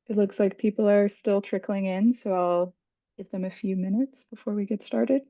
It looks like people are still trickling in, so I'll give them a few minutes before we get started.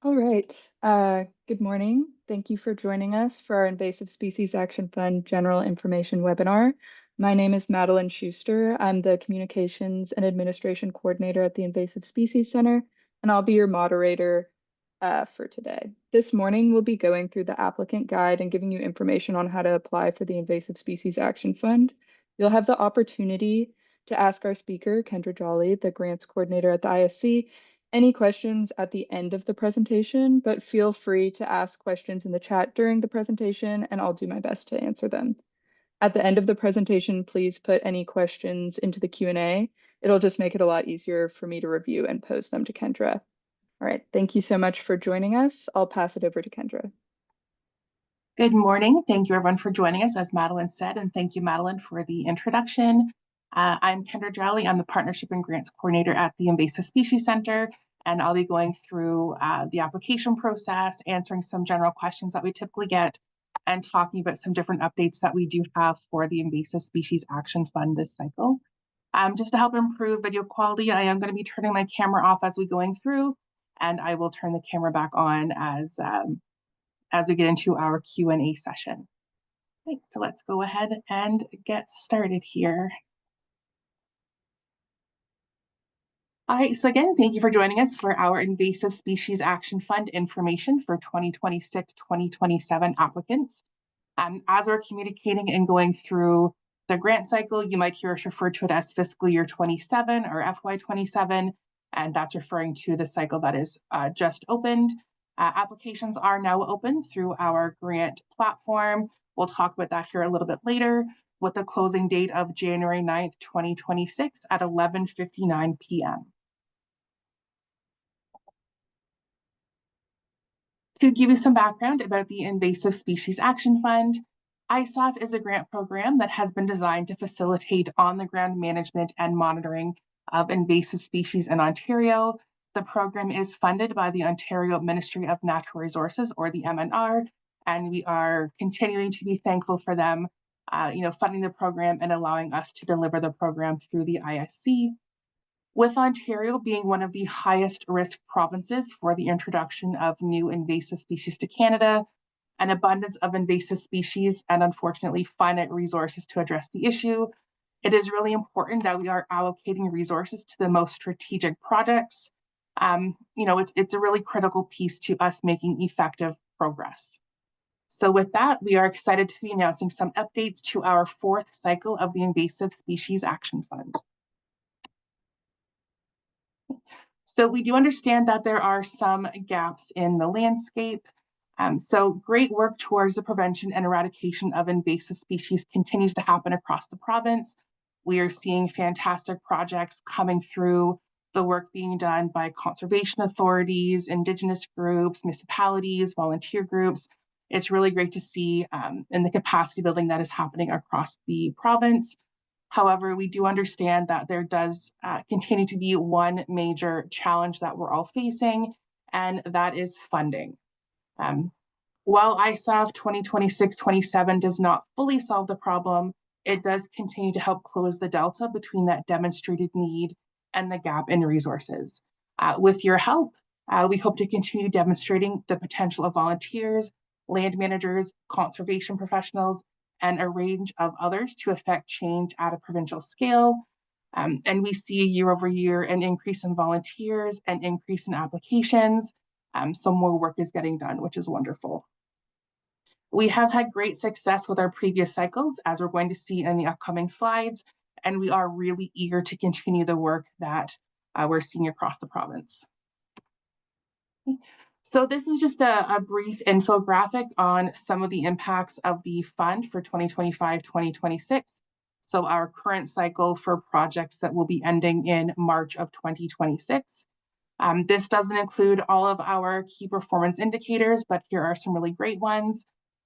All right. Good morning. Thank you for joining us for our Invasive Species Action Fund General Information webinar. My name is Madeline Schuster. I'm the Communications and Administration Coordinator at the Invasive Species Center, and I'll be your moderator for today. This morning, we'll be going through the applicant guide and giving you information on how to apply for the Invasive Species Action Fund. You'll have the opportunity to ask our speaker, Kendra Jolly, the Grants Coordinator at the ISC, any questions at the end of the presentation, but feel free to ask questions in the chat during the presentation, and I'll do my best to answer them. At the end of the presentation, please put any questions into the Q&A. It'll just make it a lot easier for me to review and pose them to Kendra. All right, thank you so much for joining us. I'll pass it over to Kendra. Good morning. Thank you everyone for joining us, as Madeline said, and thank you, Madeline, for the introduction. I'm Kendra Jolly. I'm the Partnership and Grants Coordinator at the Invasive Species Center, and I'll be going through the application process, answering some general questions that we typically get, and talking about some different updates that we do have for the Invasive Species Action Fund this cycle. Just to help improve video quality, I am going to be turning my camera off as we're going through, and I will turn the camera back on as we get into our Q&A session. Okay, so let's go ahead and get started here. All right, so again, thank you for joining us for our Invasive Species Action Fund information for 2026-2027 applicants. As we're communicating and going through the grant cycle, you might hear us refer to it as fiscal year 27 or FY27, and that's referring to the cycle that is just opened. Applications are now open through our grant platform. We'll talk about that here a little bit later, with the closing date of January 9th, 2026 at 11:59 p.m. To give you some background about the Invasive Species Action Fund, ISAF is a grant program that has been designed to facilitate on-the-ground management and monitoring of invasive species in Ontario. The program is funded by the Ontario Ministry of Natural Resources, or the MNR, and we are continuing to be thankful for them funding the program and allowing us to deliver the program through the ISC. With Ontario being one of the highest risk provinces for the introduction of new invasive species to Canada, an abundance of invasive species, and unfortunately finite resources to address the issue, it is really important that we are allocating resources to the most strategic projects. It's a really critical piece to us making effective progress. So with that, we are excited to be announcing some updates to our fourth cycle of the Invasive Species Action Fund. So we do understand that there are some gaps in the landscape. So great work towards the prevention and eradication of invasive species continues to happen across the province. We are seeing fantastic projects coming through, the work being done by conservation authorities, Indigenous groups, municipalities, volunteer groups. It's really great to see in the capacity building that is happening across the province. However, we do understand that there does continue to be one major challenge that we're all facing, and that is funding. While ISAF 2026-27 does not fully solve the problem, it does continue to help close the delta between that demonstrated need and the gap in resources. With your help, we hope to continue demonstrating the potential of volunteers, land managers, conservation professionals, and a range of others to affect change at a provincial scale. And we see year over year an increase in volunteers, an increase in applications. So more work is getting done, which is wonderful. We have had great success with our previous cycles, as we're going to see in the upcoming slides, and we are really eager to continue the work that we're seeing across the province. So this is just a brief infographic on some of the impacts of the fund for 2025-2026. So our current cycle for projects that will be ending in March of 2026. This doesn't include all of our key performance indicators, but here are some really great ones.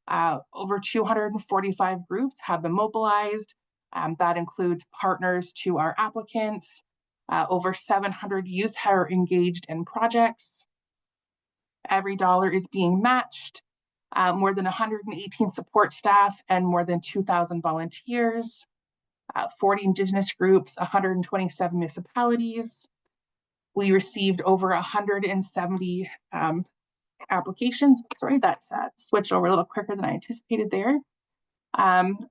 Over 245 groups have been mobilized. That includes partners to our applicants. Over 700 youth are engaged in projects. Every dollar is being matched. More than 118 support staff and more than 2,000 volunteers. 40 Indigenous groups, 127 municipalities. We received over 170 applications. Sorry, that switched over a little quicker than I anticipated there.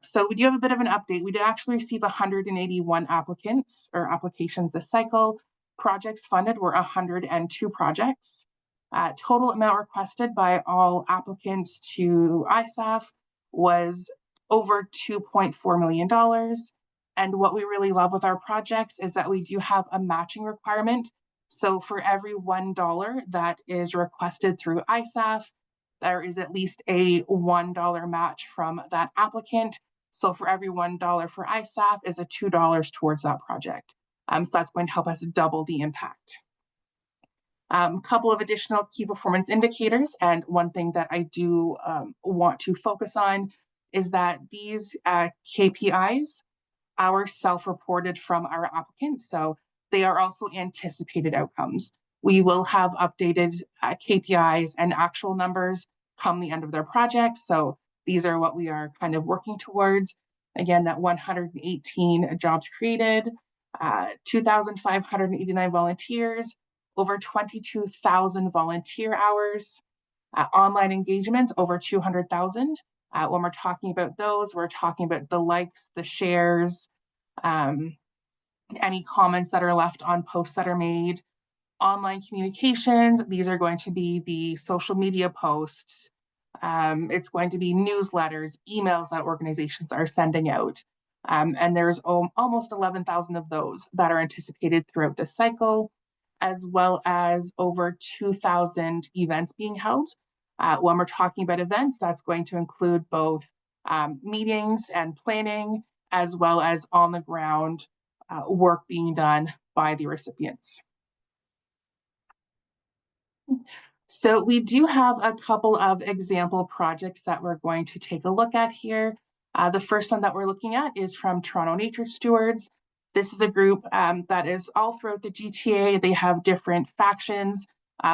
So we do have a bit of an update. We did actually receive 181 applicants or applications this cycle. Projects funded were 102 projects. Total amount requested by all applicants to ISAF was over $2.4 million. And what we really love with our projects is that we do have a matching requirement. So for every $1 that is requested through ISAF, there is at least a $1 match from that applicant. So for every $1 for ISAF is a $2 towards that project. So that's going to help us double the impact. Couple of additional key performance indicators, and one thing that I do want to focus on is that these KPIs are self-reported from our applicants, so they are also anticipated outcomes. We will have updated KPIs and actual numbers come the end of their projects, so these are what we are kind of working towards. Again, that 118 jobs created, 2,589 volunteers, over 22,000 volunteer hours, online engagements, over 200,000. When we're talking about those, we're talking about the likes, the shares, any comments that are left on posts that are made, online communications. These are going to be the social media posts. It's going to be newsletters, emails that organizations are sending out. And there's almost 11,000 of those that are anticipated throughout this cycle, as well as over 2,000 events being held. When we're talking about events, that's going to include both meetings and planning, as well as on the ground work being done by the recipients. So we do have a couple of example projects that we're going to take a look at here. The first one that we're looking at is from Toronto Nature Stewards. This is a group that is all throughout the GTA. They have different factions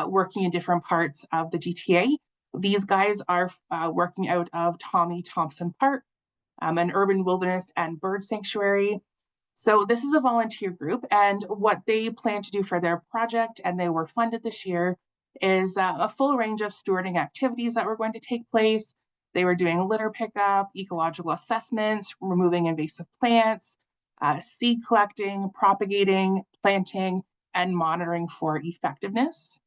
working in different parts of the GTA. These guys are working out of Tommy Thompson Park, an urban wilderness and bird sanctuary. So this is a volunteer group, and what they plan to do for their project, and they were funded this year, is a full range of stewarding activities that were going to take place. They were doing litter pickup, ecological assessments, removing invasive plants, seed collecting, propagating, planting, and monitoring for effectiveness.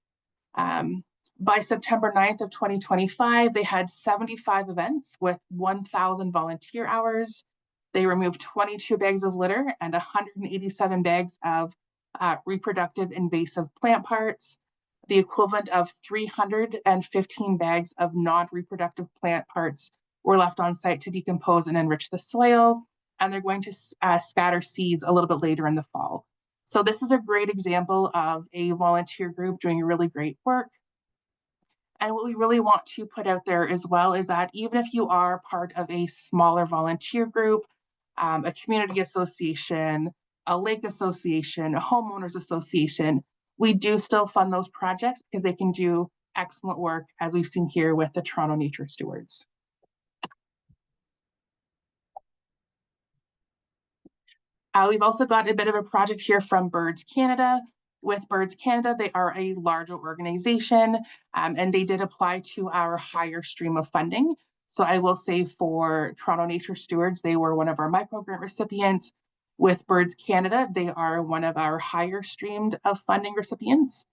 By September 9th of 2025, they had 75 events with 1,000 volunteer hours. They removed 22 bags of litter and 187 bags of reproductive invasive plant parts, the equivalent of 315 bags of non-reproductive plant parts were left on site to decompose and enrich the soil, and they're going to scatter seeds a little bit later in the fall. So this is a great example of a volunteer group doing really great work. And what we really want to put out there as well is that even if you are part of a smaller volunteer group, a community association, a lake association, a homeowners association, we do still fund those projects because they can do excellent work, as we've seen here with the Toronto Nature Stewards. We've also got a bit of a project here from Birds Canada. With Birds Canada, they are a larger organization, and they did apply to our higher stream of funding. So I will say for Toronto Nature Stewards, they were one of our microgrant recipients. With Birds Canada, they are one of our higher streamed of funding recipients.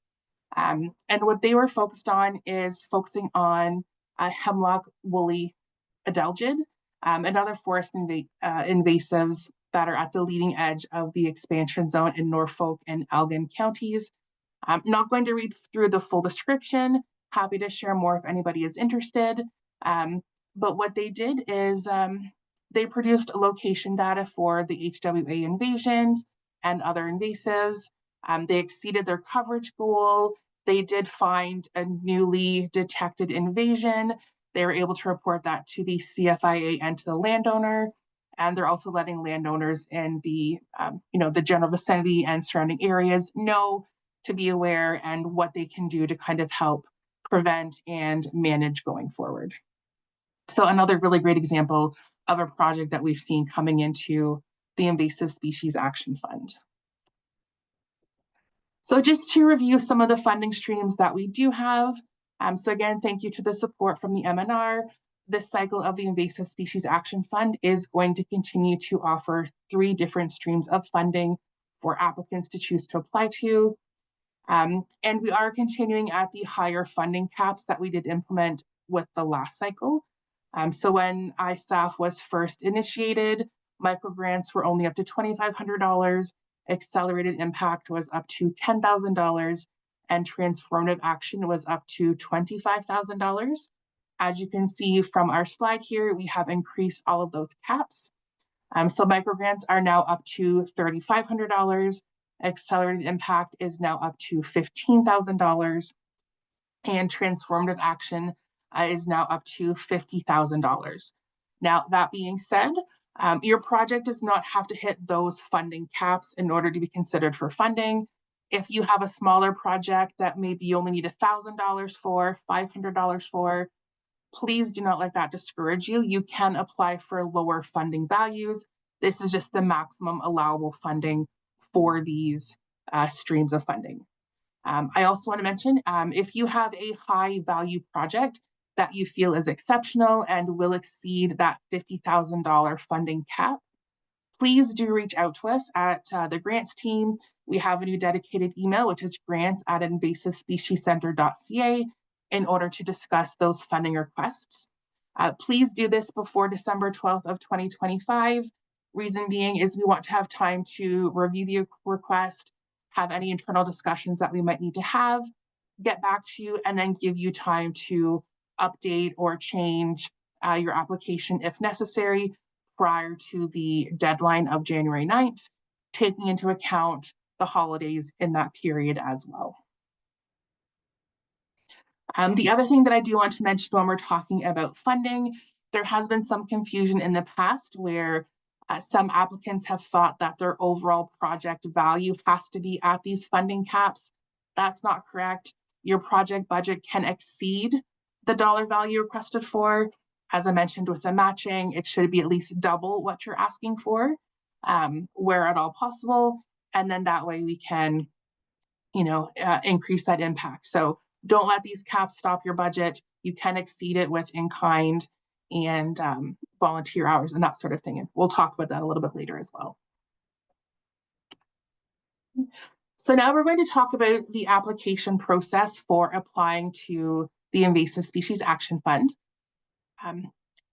And what they were focused on is focusing on hemlock woolly adelgid and other forest invasives that are at the leading edge of the expansion zone in Norfolk and Elgin counties. I'm not going to read through the full description. Happy to share more if anybody is interested. But what they did is they produced location data for the HWA invasions and other invasives. They exceeded their coverage goal. They did find a newly detected invasion. They were able to report that to the CFIA and to the landowner. And they're also letting landowners in the, the general vicinity and surrounding areas know to be aware and what they can do to kind of help prevent and manage going forward. So another really great example of a project that we've seen coming into the Invasive Species Action Fund. So just to review some of the funding streams that we do have. So again, thank you to the support from the MNR. This cycle of the Invasive Species Action Fund is going to continue to offer 3 different streams of funding for applicants to choose to apply to. And we are continuing at the higher funding caps that we did implement with the last cycle. So when ISAF was first initiated, microgrants were only up to $2,500, accelerated impact was up to $10,000, and transformative action was up to $25,000. As you can see from our slide here, we have increased all of those caps. So microgrants are now up to $3,500. Accelerated impact is now up to $15,000, and transformative action is now up to $50,000. Now, that being said, your project does not have to hit those funding caps in order to be considered for funding. If you have a smaller project that maybe you only need $1,000 for, $500 for, please do not let that discourage you. You can apply for lower funding values. This is just the maximum allowable funding for these streams of funding. I also want to mention, if you have a high value project that you feel is exceptional and will exceed that $50,000 funding cap, please do reach out to us at the grants team. We have a new dedicated email, which is grants@invasivespeciescenter.ca, in order to discuss those funding requests. Please do this before December 12th of 2025. Reason being is we want to have time to review the request, have any internal discussions that we might need to have, get back to you, and then give you time to update or change your application if necessary prior to the deadline of January 9th, taking into account the holidays in that period as well. The other thing that I do want to mention when we're talking about funding, there has been some confusion in the past where some applicants have thought that their overall project value has to be at these funding caps. That's not correct. Your project budget can exceed the dollar value requested for. As I mentioned with the matching, it should be at least double what you're asking for, where at all possible. And then that way we can, increase that impact. So don't let these caps stop your budget. You can exceed it with in-kind and volunteer hours and that sort of thing. And we'll talk about that a little bit later as well. So now we're going to talk about the application process for applying to the Invasive Species Action Fund.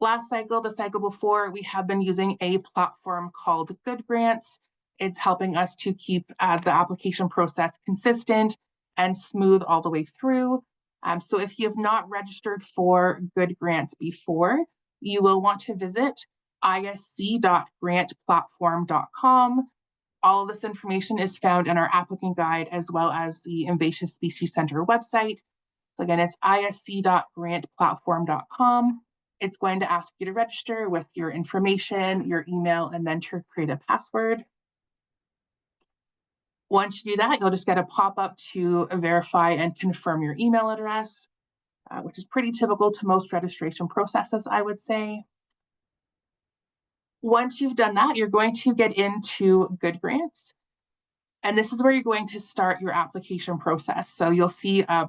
Last cycle, the cycle before, we have been using a platform called Good Grants. It's helping us to keep the application process consistent and smooth all the way through. So if you have not registered for Good Grants before, you will want to visit isc.grantplatform.com. All of this information is found in our applicant guide as well as the Invasive Species Center website. So again, it's isc.grantplatform.com. It's going to ask you to register with your information, your email, and then to create a password. Once you do that, you'll just get a pop-up to verify and confirm your email address, which is pretty typical to most registration processes, I would say. Once you've done that, you're going to get into Good Grants. And this is where you're going to start your application process. So you'll see a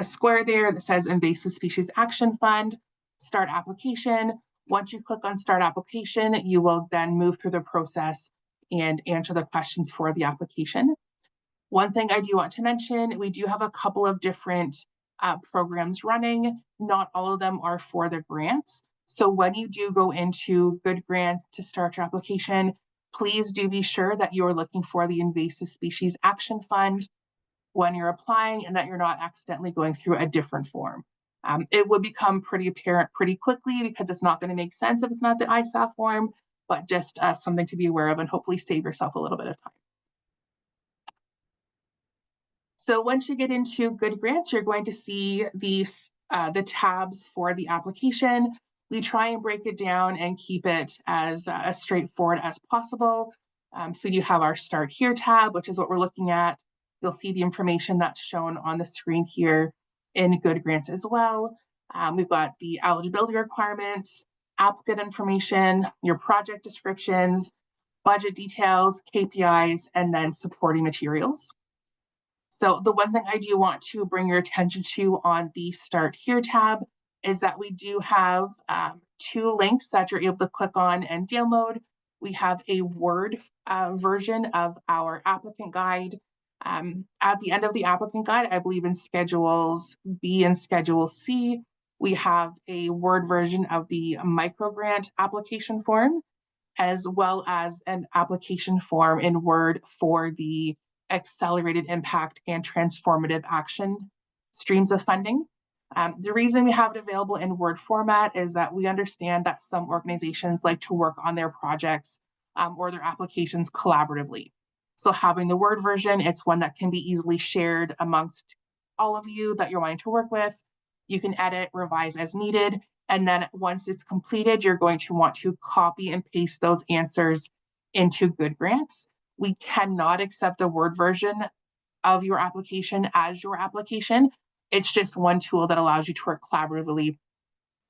square there that says Invasive Species Action Fund, Start Application. Once you click on Start Application, you will then move through the process and answer the questions for the application. One thing I do want to mention, we do have a couple of different programs running. Not all of them are for the grants. So when you do go into Good Grants to start your application, please do be sure that you're looking for the Invasive Species Action Fund. when you're applying and that you're not accidentally going through a different form. It would become pretty apparent pretty quickly because it's not going to make sense if it's not the ISAF form, but just something to be aware of and hopefully save yourself a little bit of time. So once you get into Good Grants, you're going to see the tabs for the application. We try and break it down and keep it as straightforward as possible. So you have our Start Here tab, which is what we're looking at. You'll see the information that's shown on the screen here in Good Grants as well. We've got the eligibility requirements, applicant information, your project descriptions, budget details, KPIs, and then supporting materials. So the one thing I do want to bring your attention to on the Start Here tab is that we do have two links that you're able to click on and download. We have a Word version of our applicant guide. At the end of the applicant guide, I believe in Schedules B and Schedule C, we have a Word version of the microgrant application form, as well as an application form in Word for the accelerated impact and transformative action streams of funding. The reason we have it available in Word format is that we understand that some organizations like to work on their projects or their applications collaboratively. So having the Word version, it's one that can be easily shared amongst all of you that you're wanting to work with. You can edit, revise as needed, and then once it's completed, you're going to want to copy and paste those answers into Good Grants. We cannot accept the Word version of your application as your application. It's just one tool that allows you to work collaboratively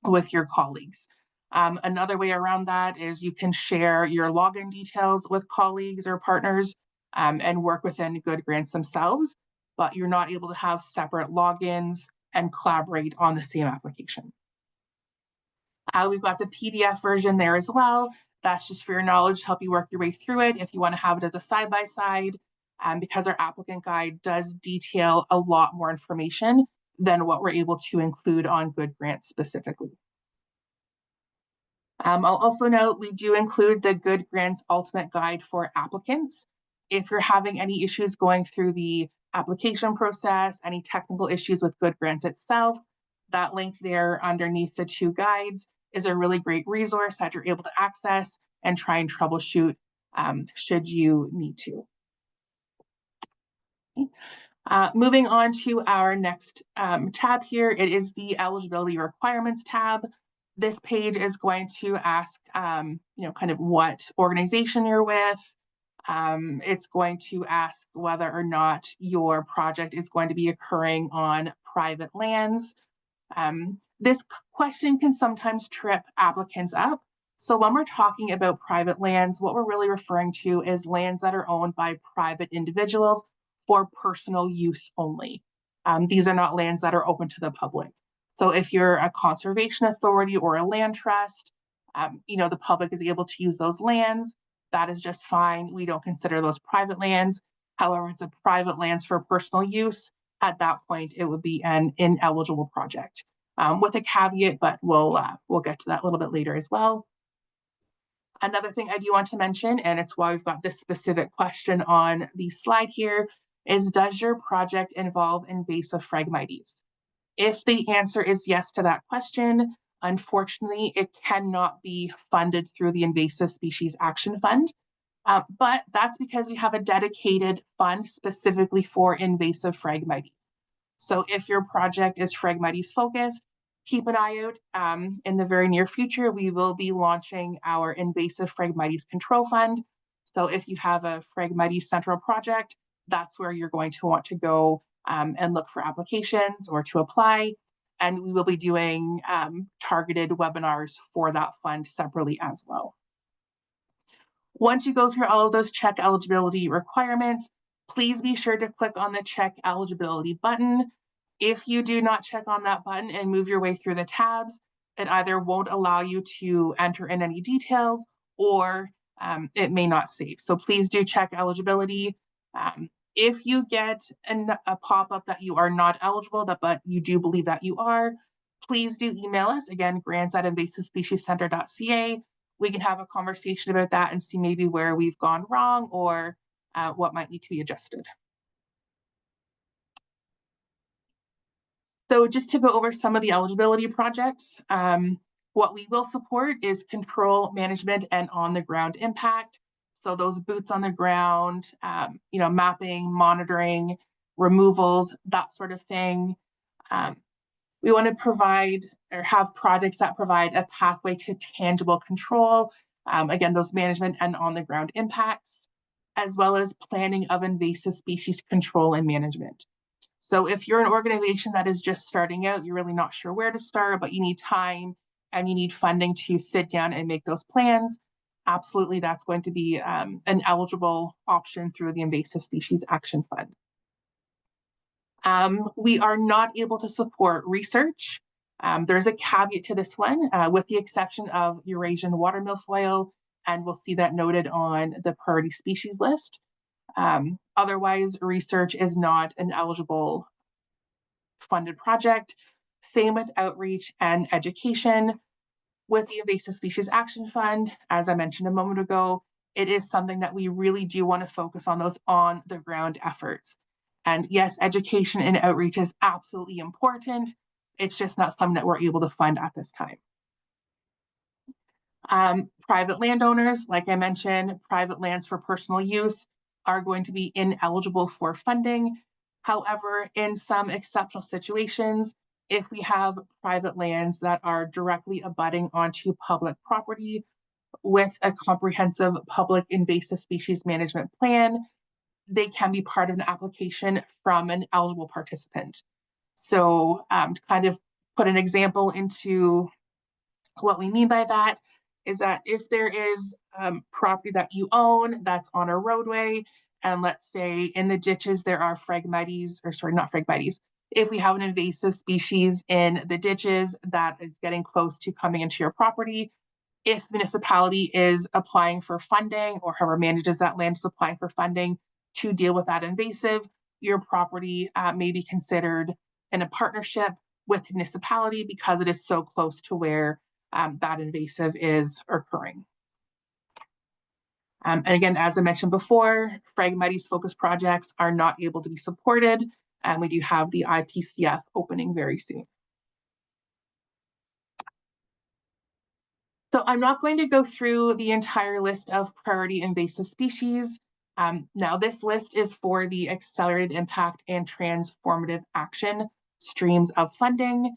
with your colleagues. Another way around that is you can share your login details with colleagues or partners and work within Good Grants themselves, but you're not able to have separate logins and collaborate on the same application. We've got the PDF version there as well. That's just for your knowledge to help you work your way through it if you want to have it as a side-by-side, because our applicant guide does detail a lot more information than what we're able to include on Good Grants specifically. I'll also note we do include the Good Grants Ultimate Guide for applicants. If you're having any issues going through the application process, any technical issues with Good Grants itself, that link there underneath the two guides is a really great resource that you're able to access and try and troubleshoot should you need to. Moving on to our next tab here, it is the eligibility requirements tab. This page is going to ask, kind of what organization you're with. It's going to ask whether or not your project is going to be occurring on private lands. This question can sometimes trip applicants up. So when we're talking about private lands, what we're really referring to is lands that are owned by private individuals for personal use only. These are not lands that are open to the public. So if you're a conservation authority or a land trust, the public is able to use those lands. That is just fine. We don't consider those private lands. However, it's a private lands for personal use. At that point, it would be an ineligible project with a caveat, but we'll get to that a little bit later as well. Another thing I do want to mention, and it's why we've got this specific question on the slide here, is does your project involve invasive Phragmites? If the answer is yes to that question, unfortunately, it cannot be funded through the Invasive Species Action Fund. But that's because we have a dedicated fund specifically for invasive Phragmites. So if your project is Phragmites focused, keep an eye out. In the very near future, we will be launching our Invasive Phragmites Control Fund. So if you have a Phragmites Central project, that's where you're going to want to go and look for applications or to apply. And we will be doing targeted webinars for that fund separately as well. Once you go through all of those check eligibility requirements, please be sure to click on the check eligibility button. If you do not check on that button and move your way through the tabs, it either won't allow you to enter in any details or it may not save. So please do check eligibility. If you get a pop-up that you are not eligible, but you do believe that you are, please do email us, again, grants@invasivespeciescenter.ca. We can have a conversation about that and see maybe where we've gone wrong or what might need to be adjusted. So just to go over some of the eligibility projects, what we will support is control, management, and on-the-ground impact. So those boots on the ground, mapping, monitoring, removals, that sort of thing. Um, we want to provide or have projects that provide a pathway to tangible control. Again, those management and on-the-ground impacts, as well as planning of invasive species control and management. So if you're an organization that is just starting out, you're really not sure where to start, but you need time and you need funding to sit down and make those plans, absolutely that's going to be an eligible option through the Invasive Species Action Fund. We are not able to support research. There's a caveat to this one, with the exception of Eurasian water milfoil, and we'll see that noted on the priority species list. Otherwise, research is not an eligible funded project. Same with outreach and education. With the Invasive Species Action Fund, as I mentioned a moment ago, it is something that we really do want to focus on those on the ground efforts. And yes, education and outreach is absolutely important. It's just not something that we're able to fund at this time. Private landowners, like I mentioned, private lands for personal use are going to be ineligible for funding. However, in some exceptional situations, if we have private lands that are directly abutting onto public property with a comprehensive public invasive species management plan, they can be part of an application from an eligible participant. So to kind of put an example into what we mean by that is that if there is property that you own that's on a roadway, and let's say in the ditches there are Phragmites, or sorry, not Phragmites, if we have an invasive species in the ditches that is getting close to coming into your property, if the municipality is applying for funding or whoever manages that land is applying for funding to deal with that invasive, your property may be considered in a partnership with the municipality because it is so close to where that invasive is occurring. And again, as I mentioned before, Phragmites focus projects are not able to be supported, and we do have the IPCF opening very soon. So I'm not going to go through the entire list of priority invasive species. Now this list is for the accelerated impact and transformative action streams of funding.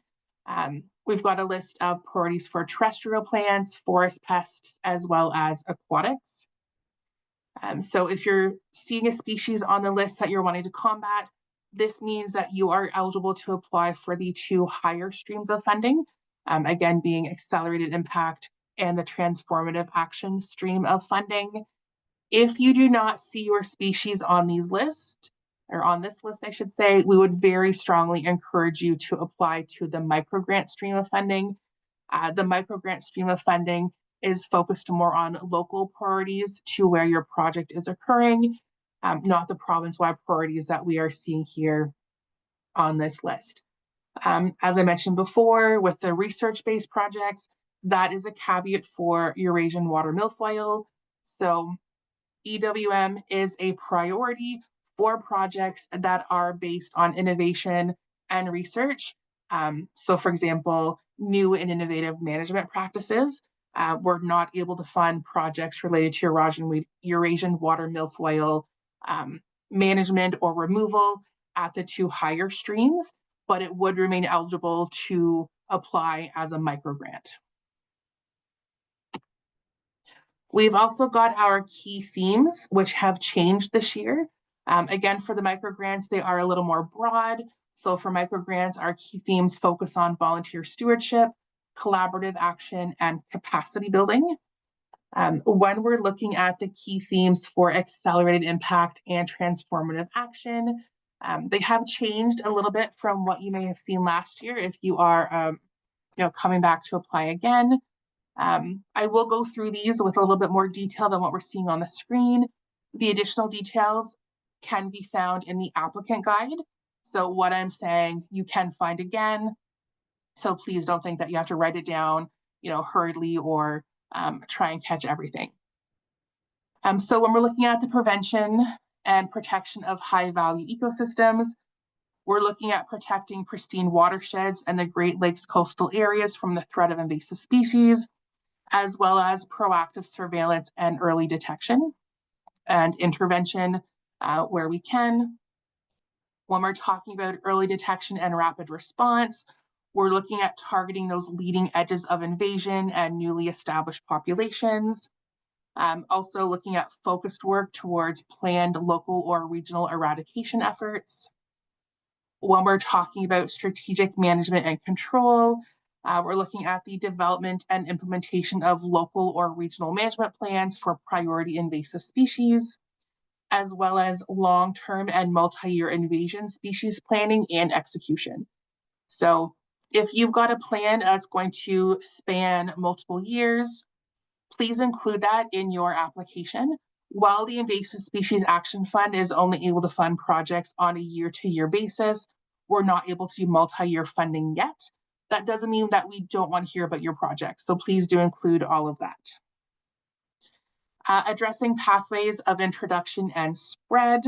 We've got a list of priorities for terrestrial plants, forest pests, as well as aquatics. So if you're seeing a species on the list that you're wanting to combat, this means that you are eligible to apply for the two higher streams of funding, again, being accelerated impact and the transformative action stream of funding. If you do not see your species on these lists, or on this list, I should say, we would very strongly encourage you to apply to the microgrant stream of funding. The microgrant stream of funding is focused more on local priorities to where your project is occurring, not the province-wide priorities that we are seeing here on this list. As I mentioned before, with the research-based projects, that is a caveat for Eurasian water milfoil. So EWM is a priority for projects that are based on innovation and research. So for example, new and innovative management practices. We're not able to fund projects related to Eurasian water milfoil management or removal at the two higher streams, but it would remain eligible to apply as a microgrant. We've also got our key themes, which have changed this year. Again, for the microgrants, they are a little more broad. So for microgrants, our key themes focus on volunteer stewardship, collaborative action, and capacity building. When we're looking at the key themes for accelerated impact and transformative action, they have changed a little bit from what you may have seen last year if you are coming back to apply again. I will go through these with a little bit more detail than what we're seeing on the screen. The additional details can be found in the applicant guide. So what I'm saying, you can find again. So please don't think that you have to write it down, hurriedly or try and catch everything. So when we're looking at the prevention and protection of high value ecosystems, We're looking at protecting pristine watersheds and the Great Lakes coastal areas from the threat of invasive species, as well as proactive surveillance and early detection and intervention where we can. When we're talking about early detection and rapid response, we're looking at targeting those leading edges of invasion and newly established populations. Also looking at focused work towards planned local or regional eradication efforts. When we're talking about strategic management and control, we're looking at the development and implementation of local or regional management plans for priority invasive species, as well as long-term and multi-year invasion species planning and execution. So if you've got a plan that's going to span multiple years, please include that in your application. While the Invasive Species Action Fund is only able to fund projects on a year-to-year basis, we're not able to do multi-year funding yet. That doesn't mean that we don't want to hear about your project. So please do include all of that. Addressing pathways of introduction and spread.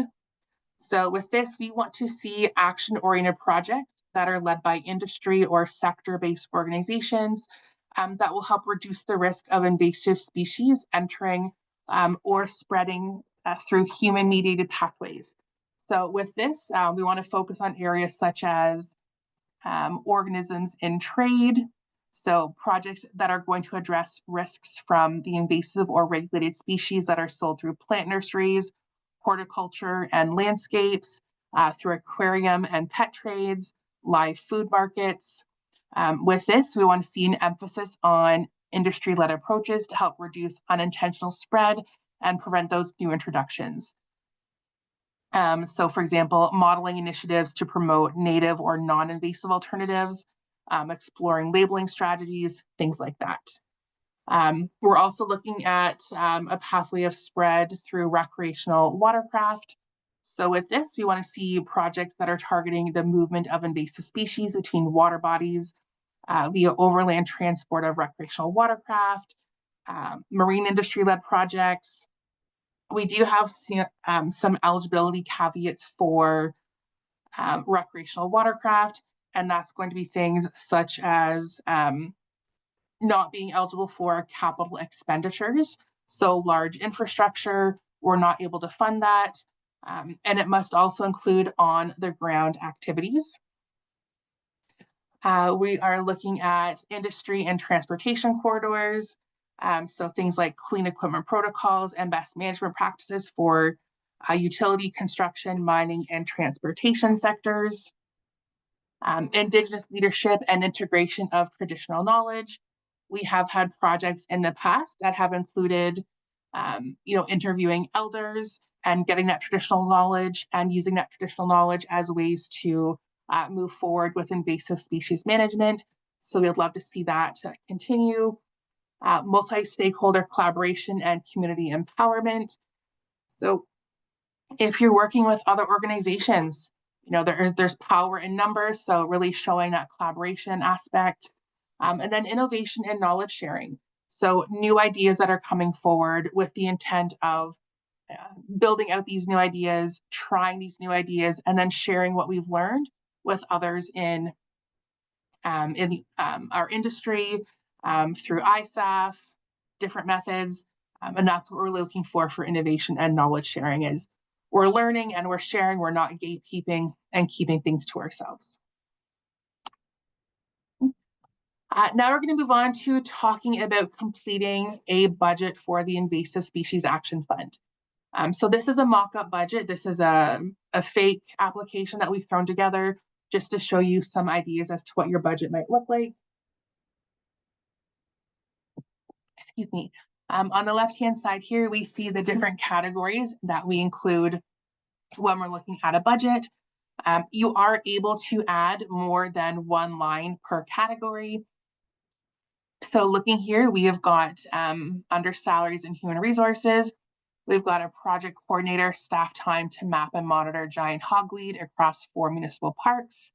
So with this, we want to see action-oriented projects that are led by industry or sector-based organizations that will help reduce the risk of invasive species entering or spreading through human-mediated pathways. So with this, we want to focus on areas such as organisms in trade, so projects that are going to address risks from the invasive or regulated species that are sold through plant nurseries, horticulture and landscapes, through aquarium and pet trades, live food markets. With this, we want to see an emphasis on industry-led approaches to help reduce unintentional spread and prevent those new introductions. So for example, modeling initiatives to promote native or non-invasive alternatives, exploring labeling strategies, things like that. We're also looking at a pathway of spread through recreational watercraft. So with this, we want to see projects that are targeting the movement of invasive species between water bodies via overland transport of recreational watercraft, marine industry-led projects. We do have some eligibility caveats for recreational watercraft, and that's going to be things such as not being eligible for capital expenditures. So large infrastructure, we're not able to fund that. And it must also include on the ground activities. We are looking at industry and transportation corridors. So things like clean equipment protocols and best management practices for utility, construction, mining, and transportation sectors. Indigenous leadership and integration of traditional knowledge. We have had projects in the past that have included, interviewing elders and getting that traditional knowledge and using that traditional knowledge as ways to move forward with invasive species management. So we'd love to see that continue. Multi-stakeholder collaboration and community empowerment. So if you're working with other organizations, there's power in numbers, so really showing that collaboration aspect. And then innovation and knowledge sharing. So new ideas that are coming forward with the intent of building out these new ideas, trying these new ideas, and then sharing what we've learned with others in our industry, through ISAF, different methods. And that's what we're looking for innovation and knowledge sharing is we're learning and we're sharing, we're not gatekeeping and keeping things to ourselves. Now we're going to move on to talking about completing a budget for the Invasive Species Action Fund. So this is a mock-up budget. This is a fake application that we've thrown together just to show you some ideas as to what your budget might look like. Excuse me. On the left-hand side here, we see the different categories that we include when we're looking at a budget. You are able to add more than one line per category. So looking here, we have got under salaries and human resources, we've got a project coordinator, staff time to map and monitor giant hogweed across 4 municipal parks.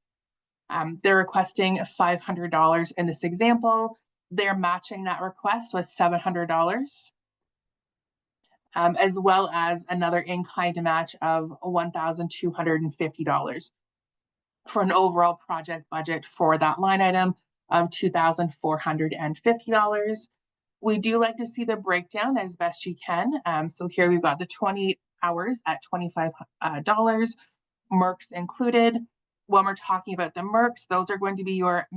They're requesting $500 in this example. They're matching that request with $700, as well as another in-kind match of $1,250. for an overall project budget for that line item of $2,450. We do like to see the breakdown as best you can. So here we've got the 28 hours at $25, Mercs included. When we're talking about the Mercs, those are going to be your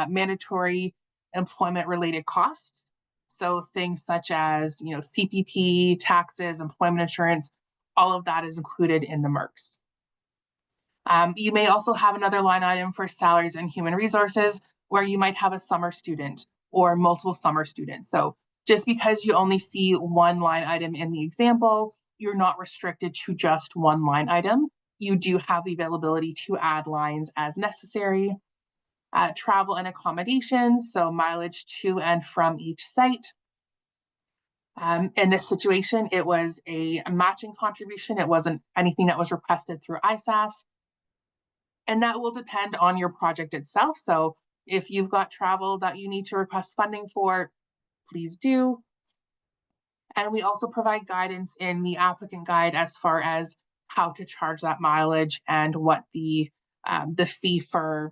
mandatory employment related costs. So things such as, CPP, taxes, employment insurance, all of that is included in the Mercs. You may also have another line item for salaries and human resources where you might have a summer student or multiple summer students. So just because you only see one line item in the example, you're not restricted to just one line item. You do have the availability to add lines as necessary. Travel and accommodations, so mileage to and from each site. In this situation, it was a matching contribution. It wasn't anything that was requested through ISAF. And that will depend on your project itself. So if you've got travel that you need to request funding for, please do. And we also provide guidance in the applicant guide as far as how to charge that mileage and what the fee per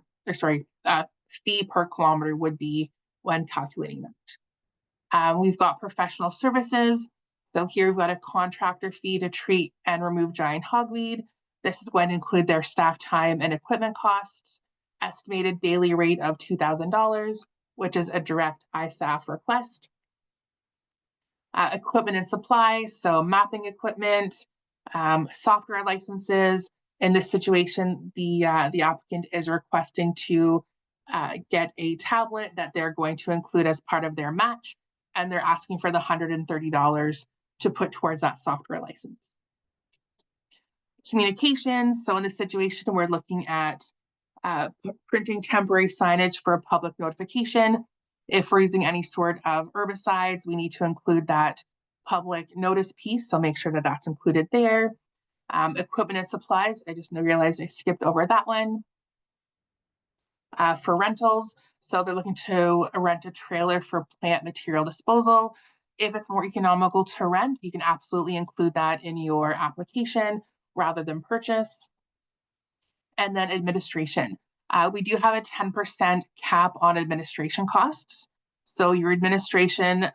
kilometer would be when calculating that. We've got professional services. So here we've got a contractor fee to treat and remove giant hogweed. This is going to include their staff time and equipment costs, estimated daily rate of $2,000, which is a direct ISAF request. Equipment and supplies, so mapping equipment, software licenses. In this situation, the applicant is requesting to get a tablet that they're going to include as part of their match, and they're asking for the $130 to put towards that software license. Communications, so in this situation, we're looking at printing temporary signage for public notification. If we're using any sort of herbicides, we need to include that public notice piece, so make sure that that's included there. Equipment and supplies, I just realized I skipped over that one. For rentals, so they're looking to rent a trailer for plant material disposal. If it's more economical to rent, you can absolutely include that in your application rather than purchase. And then administration. We do have a 10% cap on administration costs. So your administration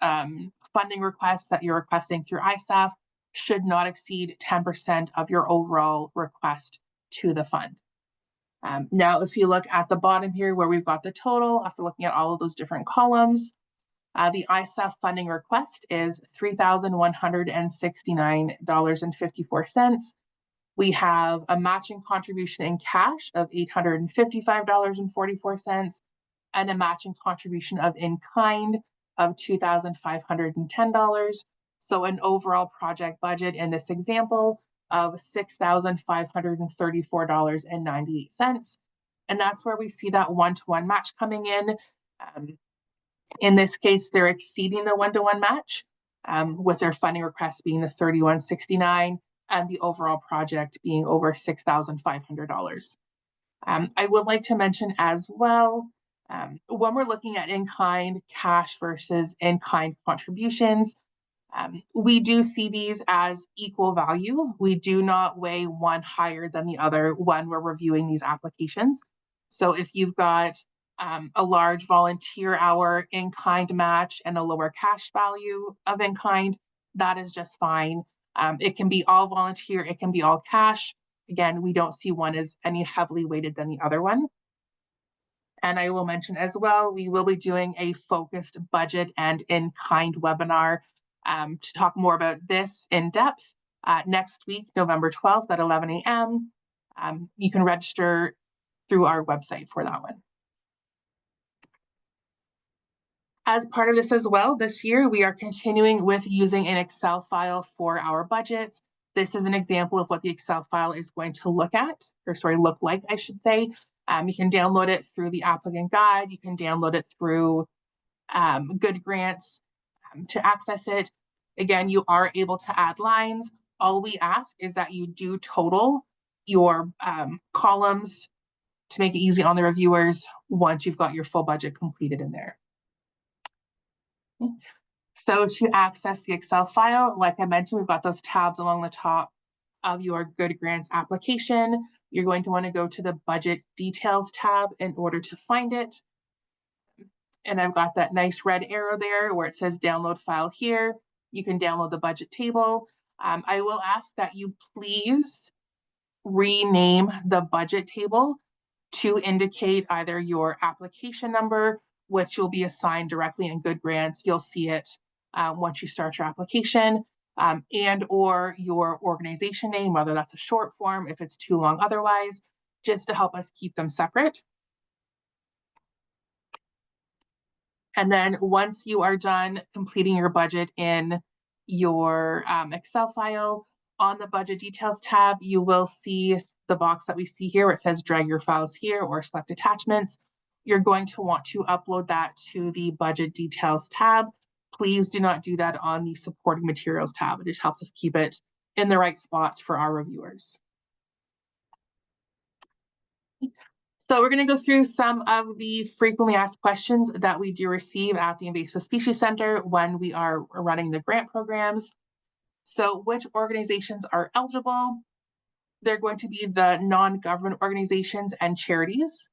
funding requests that you're requesting through ISAF should not exceed 10% of your overall request to the fund. Now, if you look at the bottom here where we've got the total, after looking at all of those different columns, the ISAF funding request is $3,169.54. We have a matching contribution in cash of $855.44 and a matching contribution of in kind of $2,510. So an overall project budget in this example of $6,534.98. And that's where we see that one-to-one match coming in. In this case, they're exceeding the one-to-one match with their funding request being the $3,169 and the overall project being over $6,500. I would like to mention as well, when we're looking at in-kind cash versus in-kind contributions, we do see these as equal value. We do not weigh one higher than the other when we're reviewing these applications. So if you've got a large volunteer hour in-kind match and a lower cash value of in-kind, that is just fine. It can be all volunteer, it can be all cash. Again, we don't see one as any heavily weighted than the other one. And I will mention as well, we will be doing a focused budget and in-kind webinar to talk more about this in depth next week, November 12th at 11 a.m. You can register through our website for that one. As part of this as well, this year, we are continuing with using an Excel file for our budgets. This is an example of what the Excel file is going to look like, I should say. You can download it through the applicant guide. You can download it through Good Grants to access it. Again, you are able to add lines. All we ask is that you do total your columns to make it easy on the reviewers once you've got your full budget completed in there. So to access the Excel file, like I mentioned, we've got those tabs along the top of your Good Grants application. you're going to want to go to the budget details tab in order to find it. And I've got that nice red arrow there where it says download file here. You can download the budget table. I will ask that you please rename the budget table to indicate either your application number, which you'll be assigned directly in Good Grants. You'll see it once you start your application, and or your organization name, whether that's a short form, if it's too long otherwise, just to help us keep them separate. And then once you are done completing your budget in your Excel file, on the budget details tab, you will see the box that we see here where it says drag your files here or select attachments. You're going to want to upload that to the budget details tab. Please do not do that on the supporting materials tab. It just helps us keep it in the right spots for our reviewers. So we're going to go through some of the frequently asked questions that we do receive at the Invasive Species Center when we are running the grant programs. So which organizations are eligible? They're going to be the non-government organizations and charities,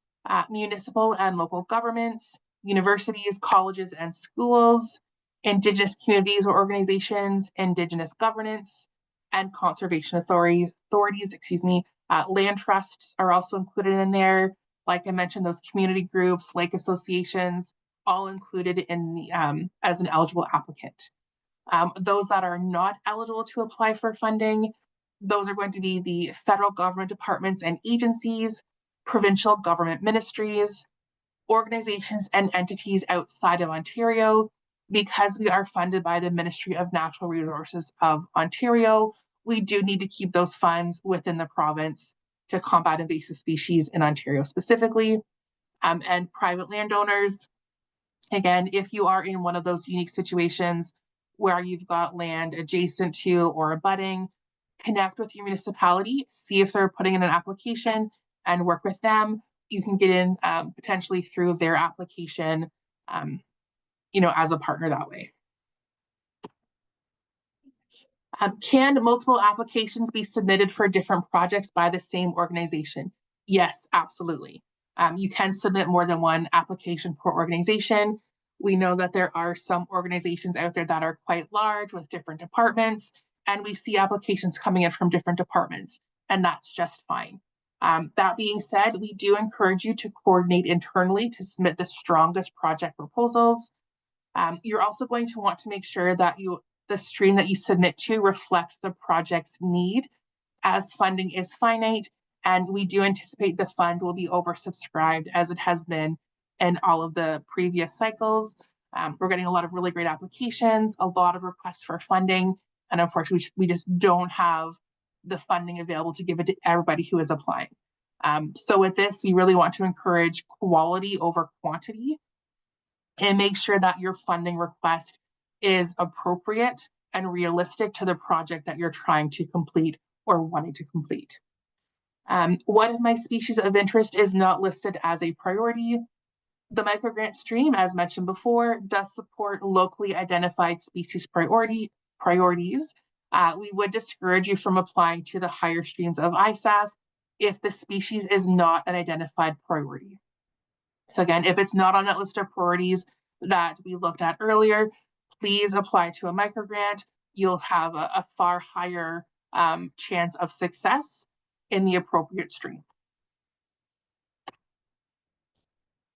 municipal and local governments, universities, colleges and schools, Indigenous communities or organizations, Indigenous governance, and conservation authorities, land trusts are also included in there. Like I mentioned, those community groups, lake associations, all included in the as an eligible applicant. Those that are not eligible to apply for funding, those are going to be the federal government departments and agencies, provincial government ministries, organizations and entities outside of Ontario. Because we are funded by the Ministry of Natural Resources of Ontario, we do need to keep those funds within the province to combat invasive species in Ontario specifically. And private landowners, again, if you are in one of those unique situations where you've got land adjacent to or abutting, connect with your municipality, see if they're putting in an application and work with them. You can get in potentially through their application, as a partner that way. Can multiple applications be submitted for different projects by the same organization? Yes, absolutely. You can submit more than one application per organization. We know that there are some organizations out there that are quite large with different departments, and we see applications coming in from different departments, and that's just fine. That being said, we do encourage you to coordinate internally to submit the strongest project proposals. You're also going to want to make sure that the stream that you submit to reflects the project's need, as funding is finite, and we do anticipate the fund will be oversubscribed as it has been in all of the previous cycles. We're getting a lot of really great applications, a lot of requests for funding, and unfortunately, we just don't have the funding available to give it to everybody who is applying. So with this, we really want to encourage quality over quantity and make sure that your funding request is appropriate and realistic to the project that you're trying to complete or wanting to complete. One of my species of interest is not listed as a priority. The microgrant stream, as mentioned before, does support locally identified species priorities. We would discourage you from applying to the higher streams of ISAF if the species is not an identified priority. So again, if it's not on that list of priorities that we looked at earlier, please apply to a microgrant. You'll have a far higher chance of success in the appropriate stream.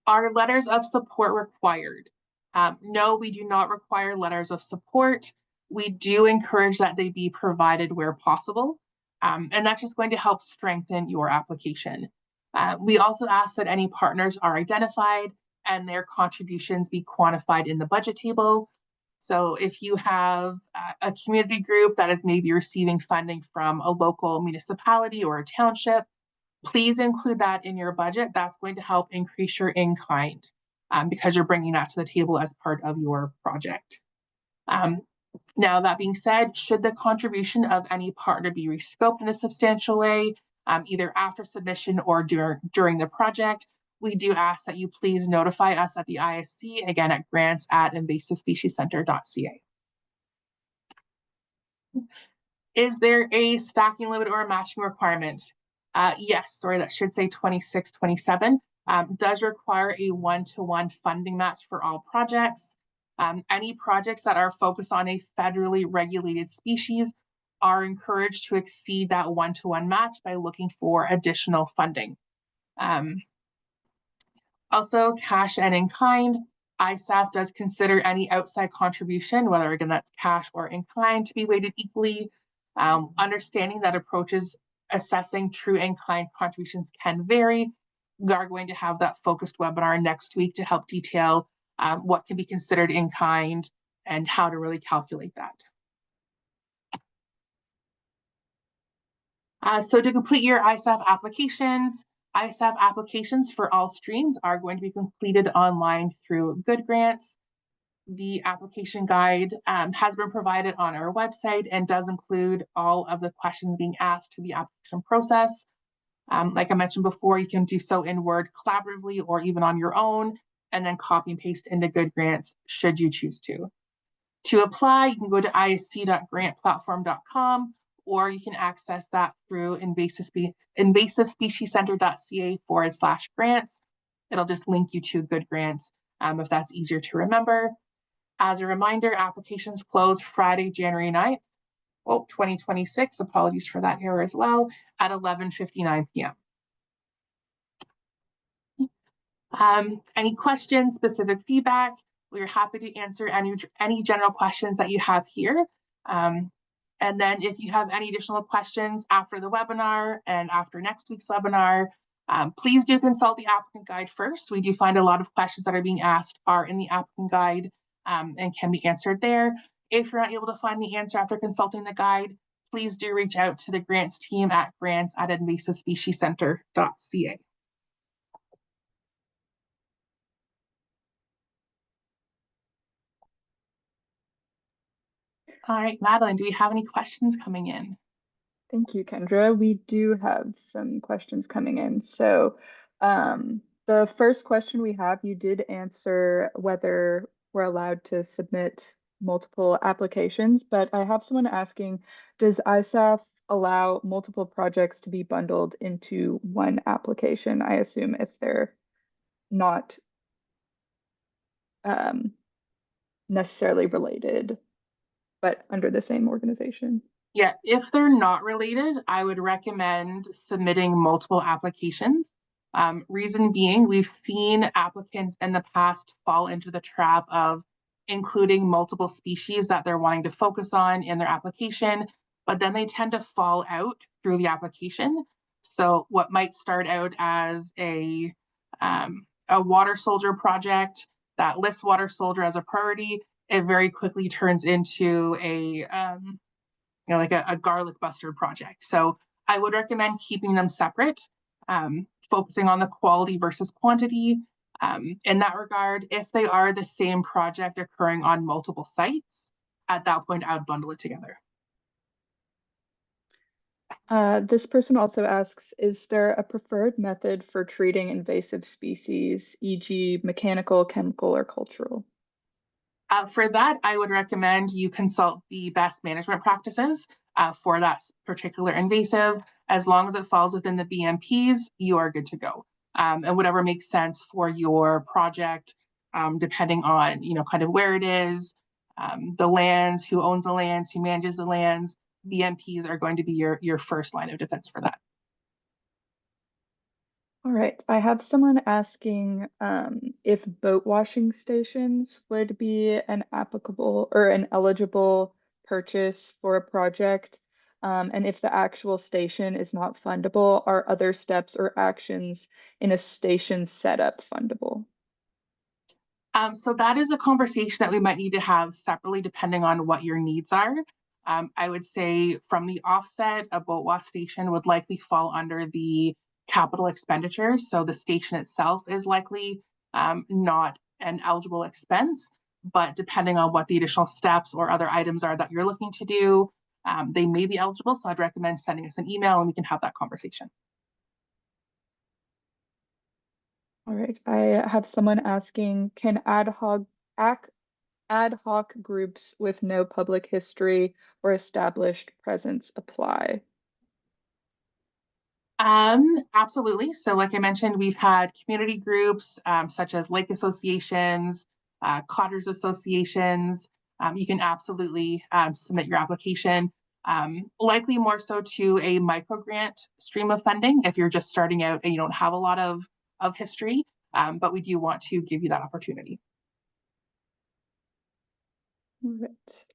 Are letters of support required? No, we do not require letters of support. We do encourage that they be provided where possible, and that's just going to help strengthen your application. We also ask that any partners are identified and their contributions be quantified in the budget table. So if you have a community group that is maybe receiving funding from a local municipality or a township, please include that in your budget. That's going to help increase your in-kind because you're bringing that to the table as part of your project. Now, that being said, should the contribution of any partner be rescoped in a substantial way, either after submission or during the project, we do ask that you please notify us at the ISC, again at grants@invasivespeciescenter.ca. Is there a stocking limit or a matching requirement? Yes, sorry, that should say 26, 27. Does require a one-to-one funding match for all projects. Any projects that are focused on a federally regulated species are encouraged to exceed that one-to-one match by looking for additional funding. Um, Also, cash and in kind, ISAF does consider any outside contribution, whether again that's cash or in kind, to be weighted equally. Understanding that approaches assessing true in kind contributions can vary. We are going to have that focused webinar next week to help detail what can be considered in kind and how to really calculate that. So to complete your ISAF applications for all streams are going to be completed online through Good Grants. The application guide has been provided on our website and does include all of the questions being asked through the application process. Like I mentioned before, you can do so in Word collaboratively or even on your own, and then copy and paste into Good Grants should you choose to. To apply, you can go to isc.grantplatform.com, or you can access that through invasivespeciescenter.ca/grants. It'll just link you to Good Grants if that's easier to remember. As a reminder, applications close Friday, January 9th, 2026. Apologies for that error as well, at 11:59 p.m. Any questions, specific feedback? We're happy to answer any general questions that you have here. And then if you have any additional questions after the webinar and after next week's webinar, please do consult the applicant guide first. We do find a lot of questions that are being asked are in the applicant guide and can be answered there. If you're not able to find the answer after consulting the guide, please do reach out to the grants team at grants@invasivespeciescenter.ca. All right, Madeline, do we have any questions coming in? Thank you, Kendra. We do have some questions coming in. So the first question we have, you did answer whether we're allowed to submit multiple applications, but I have someone asking, does ISAF allow multiple projects to be bundled into one application? I assume if they're not um, necessarily related, but under the same organization. Yeah, if they're not related, I would recommend submitting multiple applications. Reason being, we've seen applicants in the past fall into the trap of including multiple species that they're wanting to focus on in their application, but then they tend to fall out through the application. So what might start out as a water soldier project that lists water soldier as a priority, it very quickly turns into like a garlic buster project. So I would recommend keeping them separate, focusing on the quality versus quantity. In that regard, if they are the same project occurring on multiple sites, at that point, I would bundle it together. This person also asks, is there a preferred method for treating invasive species, e.g. mechanical, chemical, or cultural? For that, I would recommend you consult the best management practices for that particular invasive. As long as it falls within the BMPs, you are good to go. And whatever makes sense for your project, depending on kind of where it is, the lands, who owns the lands, who manages the lands, BMPs are going to be your first line of defense for that. All right, I have someone asking if boat washing stations would be an applicable or an eligible purchase for a project. And if the actual station is not fundable, are other steps or actions in a station setup fundable? So that is a conversation that we might need to have separately depending on what your needs are. I would say from the offset, a boat wash station would likely fall under the capital expenditures. So the station itself is likely not an eligible expense, but depending on what the additional steps or other items are that you're looking to do, they may be eligible. So I'd recommend sending us an email and we can have that conversation. All right, I have someone asking, can ad hoc groups with no public history or established presence apply? Absolutely. So, like I mentioned, we've had community groups such as lake associations, cotters associations. You can absolutely submit your application. Likely more so to a micro grant stream of funding if you're just starting out and you don't have a lot of history. But we do want to give you that opportunity. Right.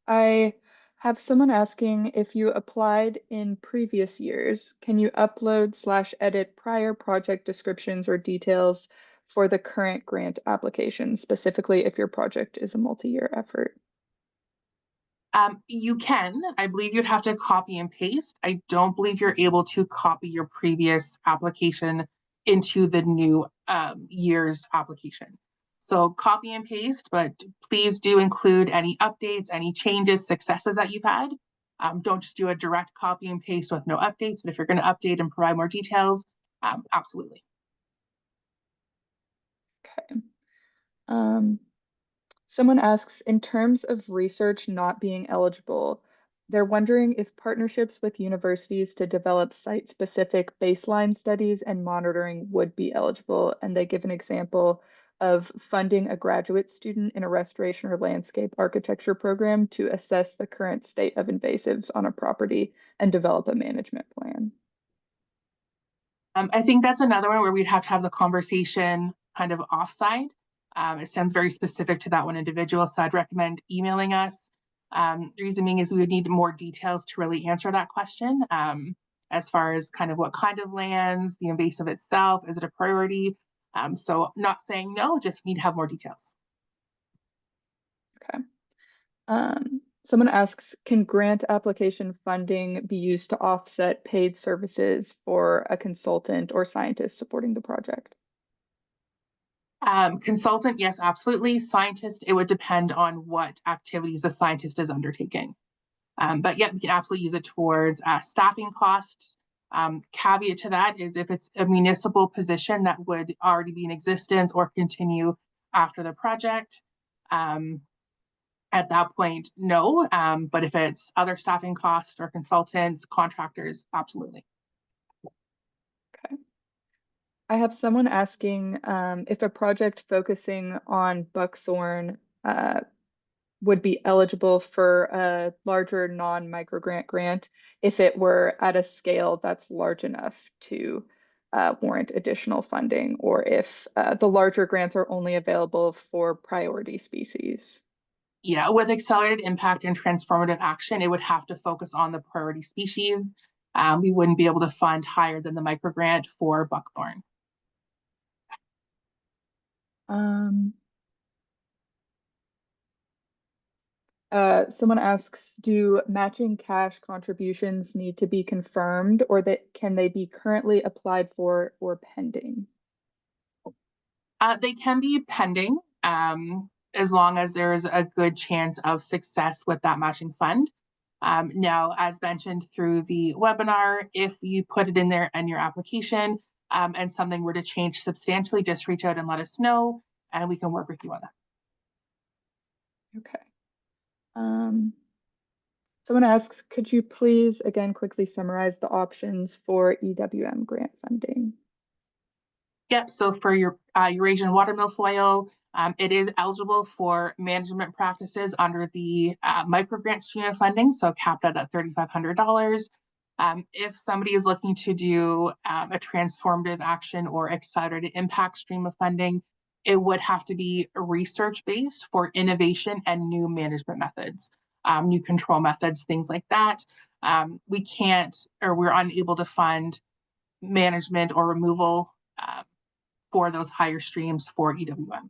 I have someone asking if you applied in previous years, can you upload slash edit prior project descriptions or details for the current grant application, specifically if your project is a multi-year effort? You can. I believe you'd have to copy and paste. I don't believe you're able to copy your previous application into the new year's application. So copy and paste, but please do include any updates, any changes, successes that you've had. Don't just do a direct copy and paste with no updates, but if you're going to update and provide more details, absolutely. Okay. Um, Someone asks, in terms of research not being eligible, they're wondering if partnerships with universities to develop site-specific baseline studies and monitoring would be eligible. And they give an example of funding a graduate student in a restoration or landscape architecture program to assess the current state of invasives on a property and develop a management plan. I think that's another one where we'd have to have the conversation kind of offside. It sounds very specific to that one individual, so I'd recommend emailing us. The reason being is we would need more details to really answer that question, as far as kind of what kind of lands, the invasive itself, is it a priority? So not saying no, just need to have more details. Okay. Someone asks, can grant application funding be used to offset paid services for a consultant or scientist supporting the project? Consultant, yes, absolutely. Scientist, it would depend on what activities the scientist is undertaking. But yeah, we can absolutely use it towards staffing costs. Caveat to that is if it's a municipal position that would already be in existence or continue after the project, um, at that point, no. But if it's other staffing costs or consultants, contractors, absolutely. Okay. I have someone asking if a project focusing on buckthorn would be eligible for a larger non-micro grant if it were at a scale that's large enough to warrant additional funding, or if the larger grants are only available for priority species. Yeah, with accelerated impact and transformative action, it would have to focus on the priority species. We wouldn't be able to fund higher than the microgrant for buckthorn. Um, Someone asks, do matching cash contributions need to be confirmed, or that can they be currently applied for or pending? They can be pending as long as there is a good chance of success with that matching fund. Now, as mentioned through the webinar, if you put it in there in your application and something were to change substantially, just reach out and let us know, and we can work with you on that. Okay. Um, Someone asks, could you please again quickly summarize the options for EWM grant funding? Yep. So for your Eurasian water milfoil, it is eligible for management practices under the microgrant stream of funding, so capped at $3,500. If somebody is looking to do a transformative action or accelerated impact stream of funding, it would have to be research based for innovation and new management methods, new control methods, things like that. We can't, or we're unable to fund management or removal for those higher streams for EWM.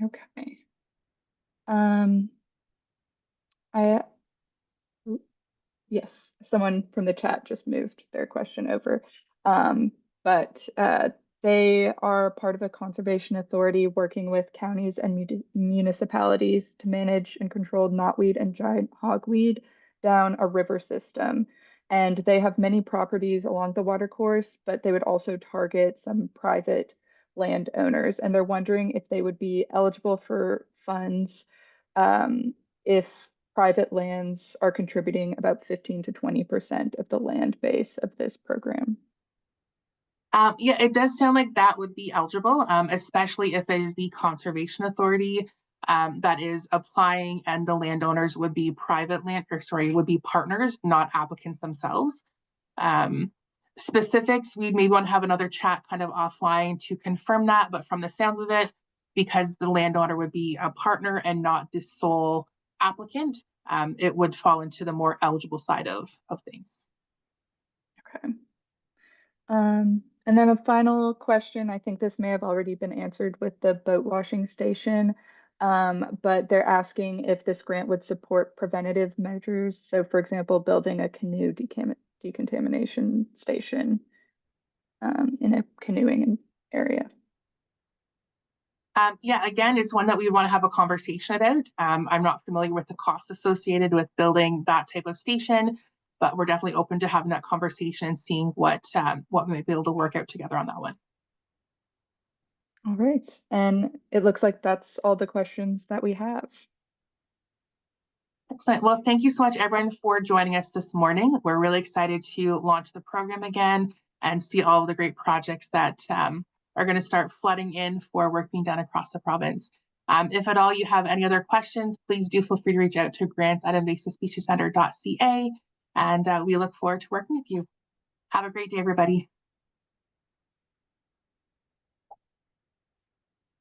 Okay. Um, I Yes, someone from the chat just moved their question over. But they are part of a conservation authority working with counties and municipalities to manage and control knotweed and giant hogweed down a river system. And they have many properties along the watercourse, but they would also target some private landowners. And they're wondering if they would be eligible for funds if private lands are contributing about 15 to 20% of the land base of this program. Yeah, it does sound like that would be eligible, especially if it is the Conservation Authority that is applying and the landowners would be would be partners, not applicants themselves. Um, Specifics, we maybe want to have another chat kind of offline to confirm that, but from the sounds of it, because the landowner would be a partner and not the sole applicant, it would fall into the more eligible side of things. Okay. And then a final question, I think this may have already been answered with the boat washing station, but they're asking if this grant would support preventative measures. So for example, building a canoe decontamination station in a canoeing area. Yeah, again, it's one that we want to have a conversation about. I'm not familiar with the costs associated with building that type of station, but we're definitely open to having that conversation and seeing what we might be able to work out together on that one. All right. And it looks like that's all the questions that we have. Excellent. Well, thank you so much, everyone, for joining us this morning. We're really excited to launch the program again and see all of the great projects that are going to start flooding in for work being done across the province. If at all you have any other questions, please do feel free to reach out to grants@invasivespeciescenter.ca, and we look forward to working with you. Have a great day, everybody.